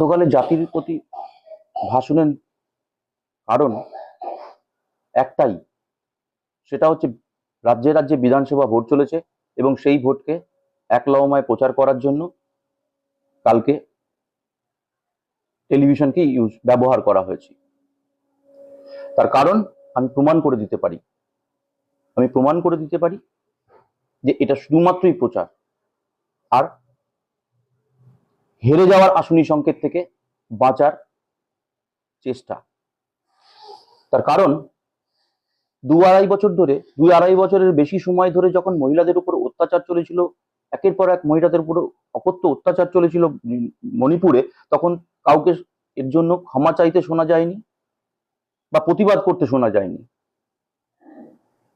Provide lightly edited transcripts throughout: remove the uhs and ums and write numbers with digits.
গতকালে জাতির প্রতি ভাষণের কারণ একটাই, সেটা হচ্ছে রাজ্যে রাজ্যে বিধানসভা ভোট চলেছে এবং সেই ভোটকে একলওমায় প্রচার করার জন্য কালকে টেলিভিশনকে ব্যবহার করা হয়েছে। তার কারণ আমি প্রমাণ করে দিতে পারি যে এটা শুধুমাত্রই প্রচার আর হেরে যাওয়ার আসনি সংকেত থেকে বাঁচার চেষ্টা। তার কারণ দুই আড়াই বছরের বেশি সময় ধরে যখন মহিলাদের উপর অত্যাচার চলেছিল, একের পর এক মহিলাদের উপর অকথ্য অত্যাচার চলেছিল মণিপুরে, তখন কাউকে এর জন্য ক্ষমা চাইতে শোনা যায়নি বা প্রতিবাদ করতে শোনা যায়নি।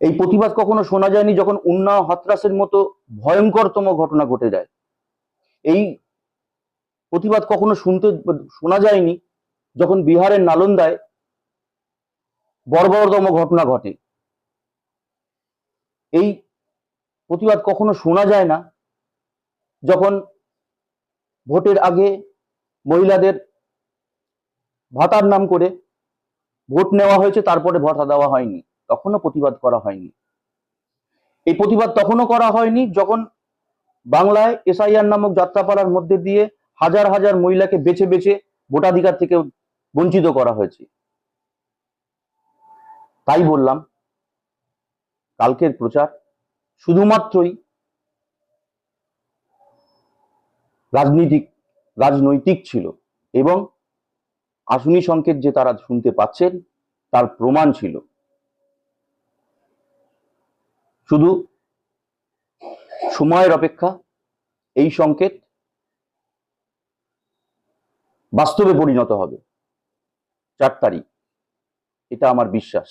এই প্রতিবাদ কখনো শোনা যায়নি যখন উন্নাও হাতরাসের মতো ভয়ঙ্করতম ঘটনা ঘটে যায়। এই প্রতিবাদ কখনো শোনা যায়নি যখন বিহারের নালন্দায় বর্বরতম ঘটনা ঘটে। এই প্রতিবাদ কখনো শোনা যায় না যখন ভোটের আগে মহিলাদের ভাতার নাম করে ভোট নেওয়া হয়েছে, তারপরে ভাতা দেওয়া হয়নি, তখনও প্রতিবাদ করা হয়নি। এই প্রতিবাদ তখনও করা হয়নি যখন বাংলায় এসআইআর নামক যাত্রাপালার মধ্যে দিয়ে হাজার হাজার মহিলাকে বেছে বেছে ভোটাধিকার থেকে বঞ্চিত করা হয়েছে। তাই বললাম, কালকের প্রচার শুধুমাত্রই রাজনৈতিক ছিল এবং আসনি সংকেত যে তারা শুনতে পাচ্ছেন তার প্রমাণ ছিল। শুধু সময়ের অপেক্ষা, এই সংকেত বাস্তবে পরিণত হবে 4 তারিখ, এটা আমার বিশ্বাস।